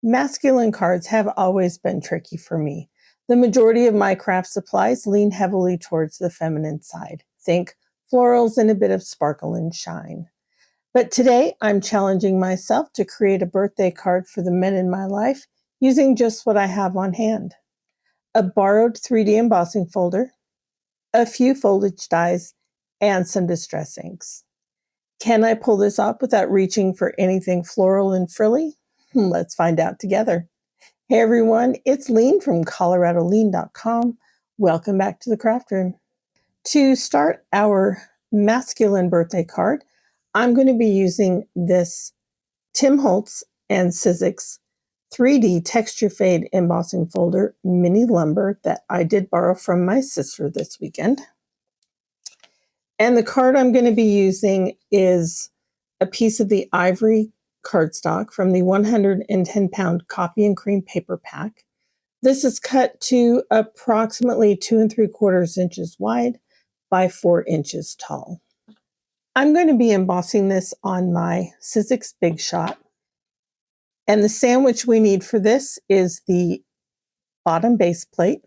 Masculine cards have always been tricky for me. The majority of my craft supplies lean heavily towards the feminine side. Think florals and a bit of sparkle and shine. But today I'm challenging myself to create a birthday card for the men in my life using just what I have on hand. A borrowed 3D embossing folder, a few foliage dies, and some distress inks. Can I pull this off without reaching for anything floral and frilly? Let's find out together. Hey everyone, it's Lean from ColoradoLean.com. Welcome back to the craft room. To start our masculine birthday card, I'm going to be using this Tim Holtz and Sizzix 3D texture fade embossing folder mini lumber that I did borrow from my sister this weekend. And the card I'm going to be using is a piece of the ivory cardstock from the 110-pound coffee and cream paper pack. This is cut to approximately 2 3/4 inches wide by 4 inches tall. I'm going to be embossing this on my Sizzix Big Shot. And the sandwich we need for this is the bottom base plate,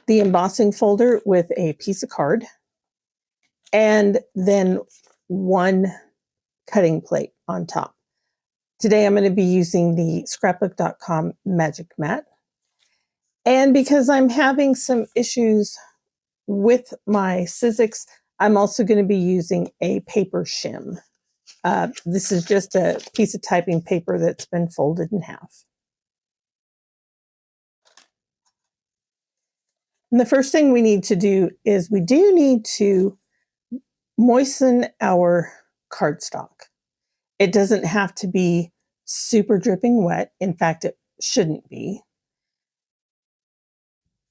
the embossing folder with a piece of card, and then one cutting plate on top. Today I'm going to be using the scrapbook.com magic mat. And because I'm having some issues with my Sizzix, I'm also going to be using a paper shim. This is just a piece of typing paper that's been folded in half. And the first thing we need to do is we do need to moisten our cardstock. It doesn't have to be super dripping wet. In fact, it shouldn't be.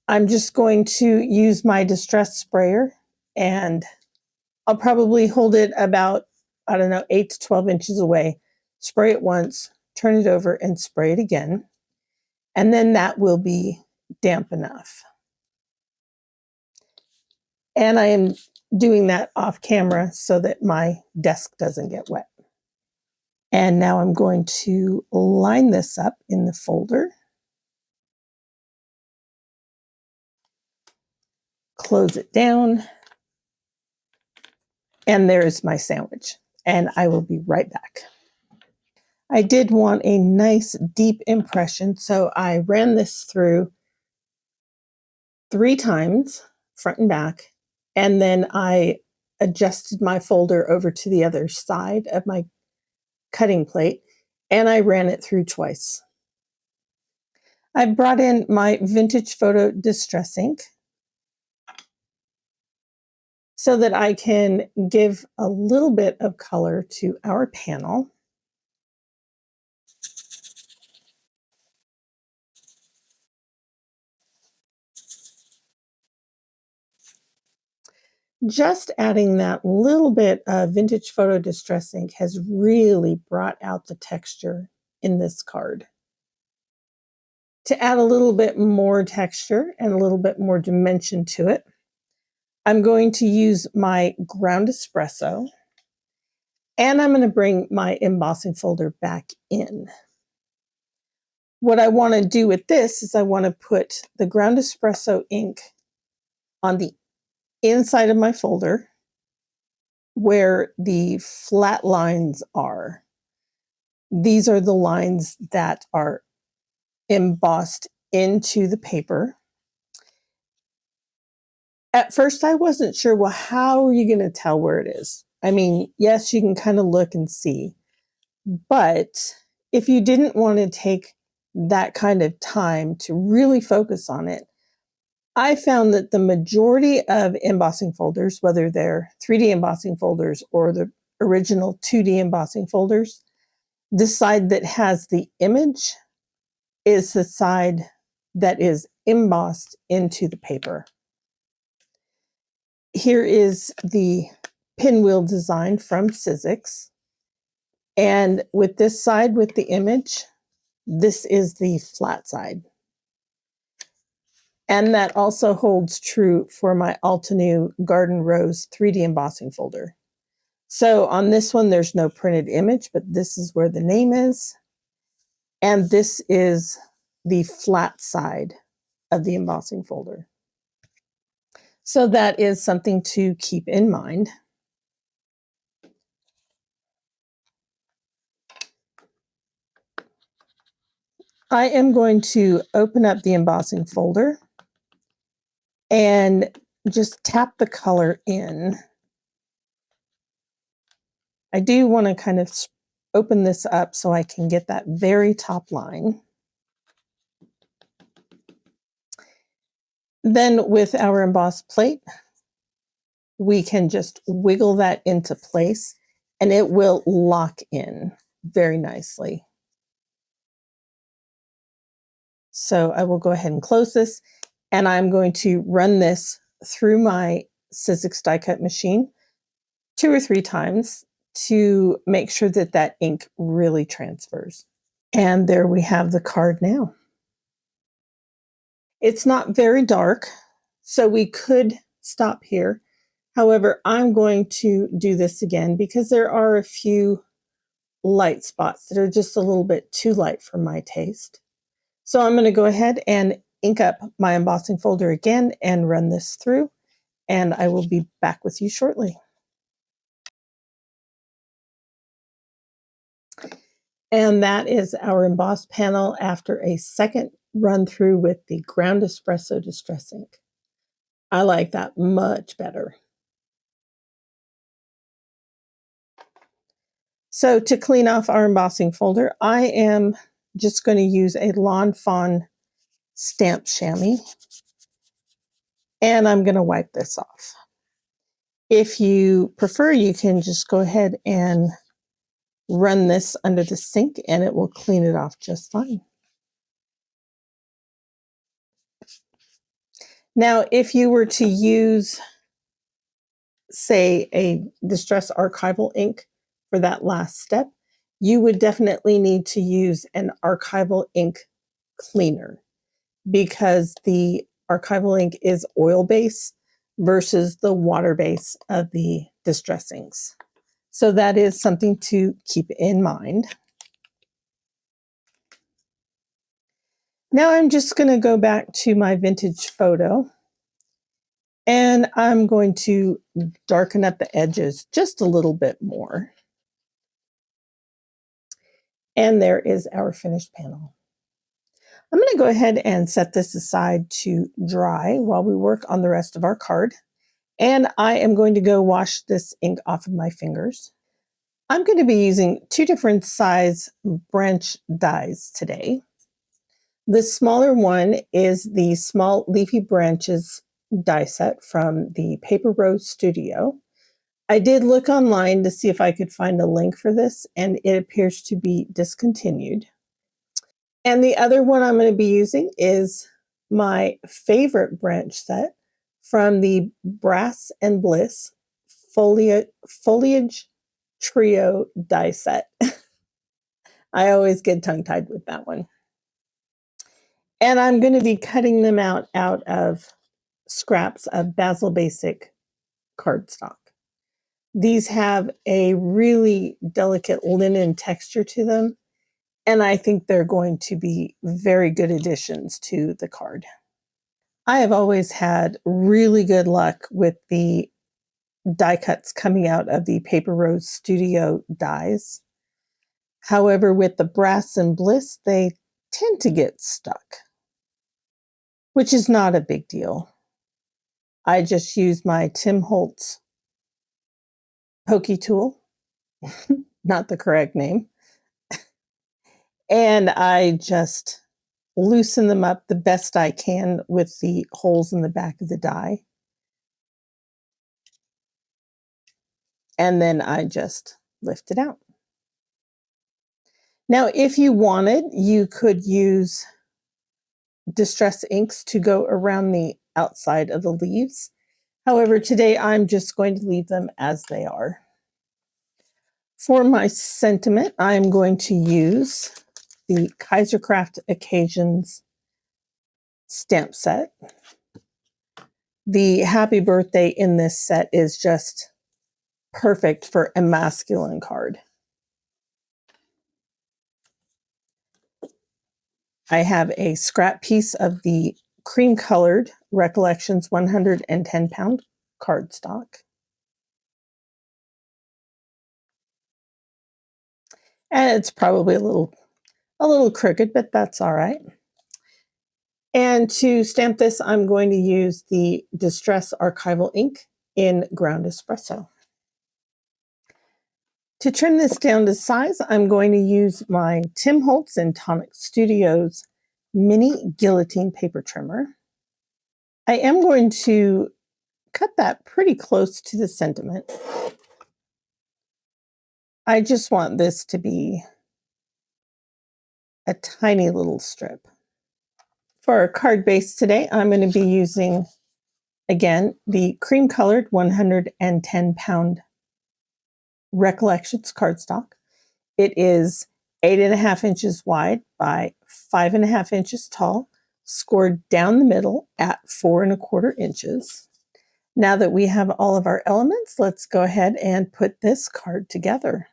I'm just going to use my distress sprayer, and I'll probably hold it about, 8 to 12 inches away. Spray it once, turn it over, and spray it again. And then that will be damp enough. And I am doing that off camera so that my desk doesn't get wet. And now I'm going to line this up in the folder. Close it down. And there's my sandwich. And I will be right back. I did want a nice deep impression, so I ran this through 3 times, front and back, and then I adjusted my folder over to the other side of my cutting plate, and I ran it through twice. I brought in my vintage photo distress ink so that I can give a little bit of color to our panel. Just adding that little bit of vintage photo distress ink has really brought out the texture in this card. To add a little bit more texture and a little bit more dimension to it, I'm going to use my ground espresso, and I'm going to bring my embossing folder back in. What I want to do with this is I want to put the ground espresso ink on the inside of my folder where the flat lines are. These are the lines that are embossed into the paper. At first, I wasn't sure, well, how are you going to tell where it is? I mean, yes, you can kind of look and see, but if you didn't want to take that kind of time to really focus on it, I found that the majority of embossing folders, whether they're 3D embossing folders or the original 2D embossing folders, the side that has the image is the side that is embossed into the paper. Here is the pinwheel design from Sizzix. And with this side with the image, this is the flat side. And that also holds true for my Altenew Garden Rose 3D embossing folder. So on this one, there's no printed image, but this is where the name is. And this is the flat side of the embossing folder. So that is something to keep in mind. I am going to open up the embossing folder and just tap the color in. I do want to kind of open this up so I can get that very top line. Then with our embossed plate, we can just wiggle that into place and it will lock in very nicely. So I will go ahead and close this, and I'm going to run this through my Sizzix die cut machine 2 or 3 times to make sure that that ink really transfers. And there we have the card now. It's not very dark, so we could stop here. However, I'm going to do this again because there are a few light spots that are just a little bit too light for my taste. So I'm going to go ahead and ink up my embossing folder again and run this through, and I will be back with you shortly. And that is our embossed panel after a second run through with the ground espresso distress ink. I like that much better. So to clean off our embossing folder, I am just going to use a Lawn Fawn stamp chamois, and I'm going to wipe this off. If you prefer, you can just go ahead and run this under the sink and it will clean it off just fine. Now, if you were to use, say, a Distress Archival ink for that last step, you would definitely need to use an Archival ink cleaner because the Archival ink is oil base versus the water base of the Distress inks. So that is something to keep in mind. Now I'm just going to go back to my vintage photo and I'm going to darken up the edges just a little bit more. And there is our finished panel. I'm going to go ahead and set this aside to dry while we work on the rest of our card. And I am going to go wash this ink off of my fingers. I'm going to be using 2 different size branch dies today. The smaller one is the Small Leafy Branches die set from the Paper Rose Studio. I did look online to see if I could find a link for this, and it appears to be discontinued. And the other one I'm going to be using is my favorite branch set from the Brass and Bliss Foliage Trio die set. I always get tongue-tied with that one. And I'm going to be cutting them out of scraps of Basil Basic cardstock. These have a really delicate linen texture to them, and I think they're going to be very good additions to the card. I have always had really good luck with the die cuts coming out of the Paper Rose Studio dies. However, with the Brass and Bliss, they tend to get stuck, which is not a big deal. I just use my Tim Holtz pokey tool, not the correct name, and I just loosen them up the best I can with the holes in the back of the die. And then I just lift it out. Now, if you wanted, you could use distress inks to go around the outside of the leaves. However, today I'm just going to leave them as they are. For my sentiment, I'm going to use the Kaisercraft Occasions stamp set. The happy birthday in this set is just perfect for a masculine card. I have a scrap piece of the cream colored Recollections 110 pound cardstock. And it's probably a little crooked, but that's all right. And to stamp this, I'm going to use the Distress Archival ink in Ground Espresso. To trim this down to size, I'm going to use my Tim Holtz and Tonic Studios mini guillotine paper trimmer. I am going to cut that pretty close to the sentiment. I just want this to be a tiny little strip. For our card base today, I'm going to be using, again, the cream colored 110 pound Recollections cardstock. It is 8.5 inches wide by 5.5 inches tall, scored down the middle at 4.25 inches. Now that we have all of our elements, let's go ahead and put this card together.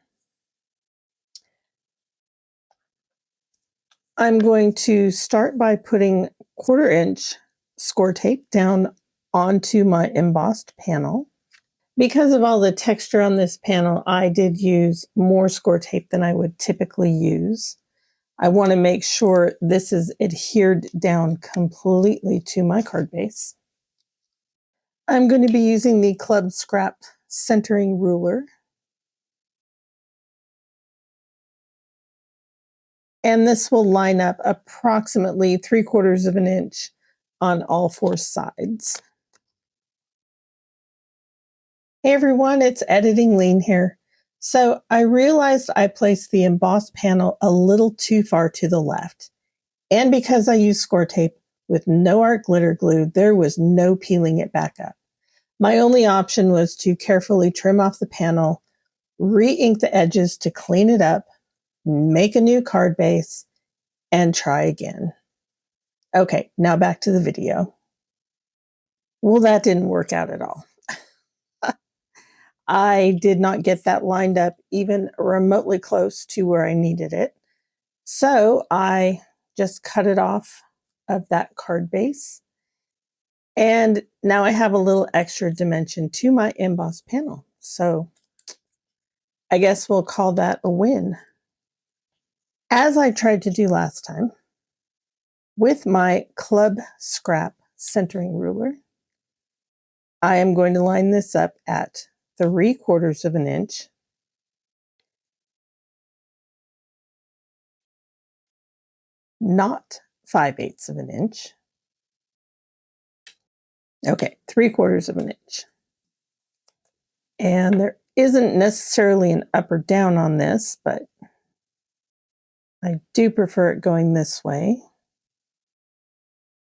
I'm going to start by putting 1/4 inch score tape down onto my embossed panel. Because of all the texture on this panel, I did use more score tape than I would typically use. I want to make sure this is adhered down completely to my card base. I'm going to be using the Club Scrap centering ruler. And this will line up approximately 3/4 of an inch on all 4 sides. Hey everyone, it's Editing Lean here. So I realized I placed the embossed panel a little too far to the left. And because I used score tape with no art glitter glue, there was no peeling it back up. My only option was to carefully trim off the panel, re-ink the edges to clean it up, make a new card base, and try again. Okay, now back to the video. Well, that didn't work out at all. I did not get that lined up even remotely close to where I needed it. So I just cut it off of that card base. And now I have a little extra dimension to my embossed panel. So I guess we'll call that a win. As I tried to do last time, with my Club Scrap centering ruler, I am going to line this up at 3/4 of an inch. Not 5/8 of an inch. Okay, 3/4 of an inch. And there isn't necessarily an up or down on this, but I do prefer it going this way.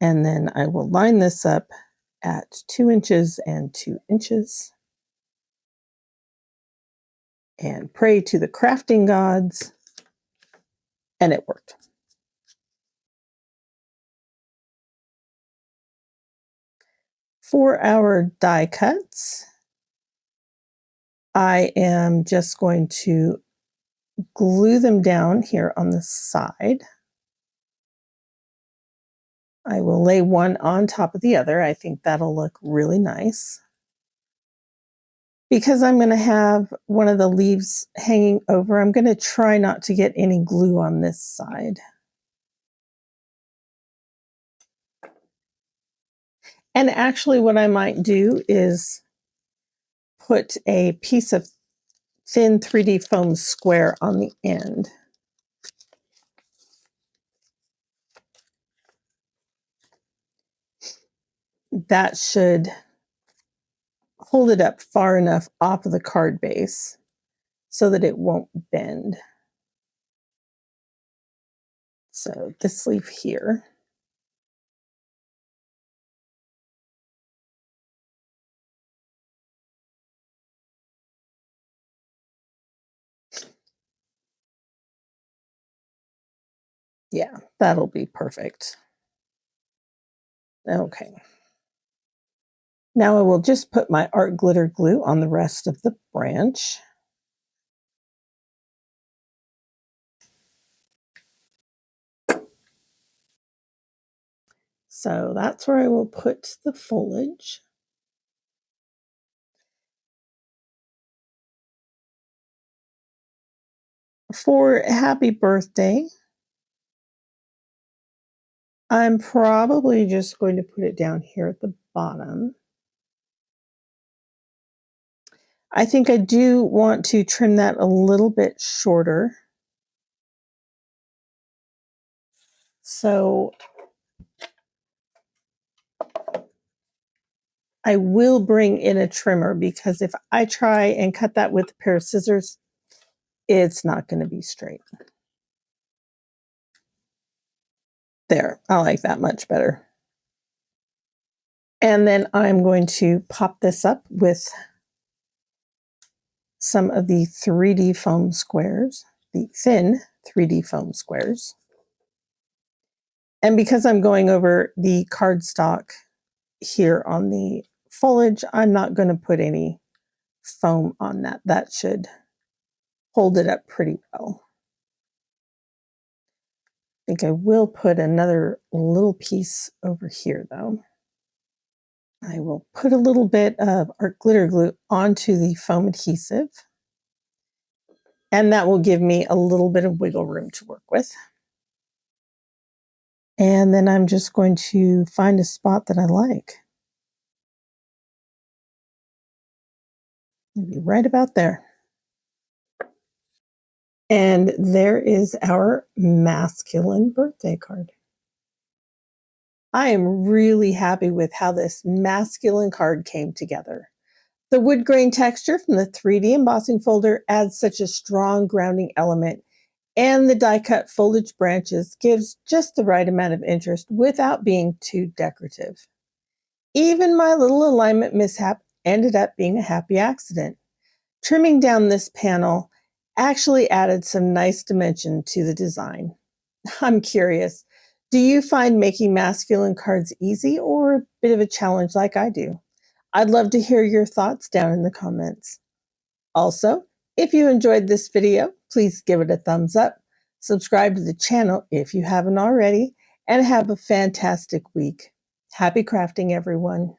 And then I will line this up at 2 inches and 2 inches. And pray to the crafting gods. And it worked. For our die cuts, I am just going to glue them down here on the side. I will lay one on top of the other. I think that'll look really nice. Because I'm going to have one of the leaves hanging over, I'm going to try not to get any glue on this side. And actually what I might do is put a piece of thin 3D foam square on the end. That should hold it up far enough off of the card base so that it won't bend. So this leaf here. Yeah, that'll be perfect. Okay. Now I will just put my art glitter glue on the rest of the branch. So that's where I will put the foliage. For happy birthday, I'm probably just going to put it down here at the bottom. I think I do want to trim that a little bit shorter. So I will bring in a trimmer, because if I try and cut that with a pair of scissors, it's not going to be straight. There, I like that much better. And then I'm going to pop this up with some of the 3D foam squares, the thin 3D foam squares. And because I'm going over the cardstock here on the foliage, I'm not going to put any foam on that. That should hold it up pretty well. I think I will put another little piece over here, though. I will put a little bit of art glitter glue onto the foam adhesive, and that will give me a little bit of wiggle room to work with. And then I'm just going to find a spot that I like. Maybe right about there. And there is our masculine birthday card. I am really happy with how this masculine card came together. The wood grain texture from the 3D embossing folder adds such a strong grounding element, and the die-cut foliage branches gives just the right amount of interest without being too decorative. Even my little alignment mishap ended up being a happy accident. Trimming down this panel actually added some nice dimension to the design. I'm curious, do you find making masculine cards easy or a bit of a challenge like I do? I'd love to hear your thoughts down in the comments. Also, if you enjoyed this video, please give it a thumbs up, subscribe to the channel if you haven't already, and have a fantastic week. Happy crafting, everyone.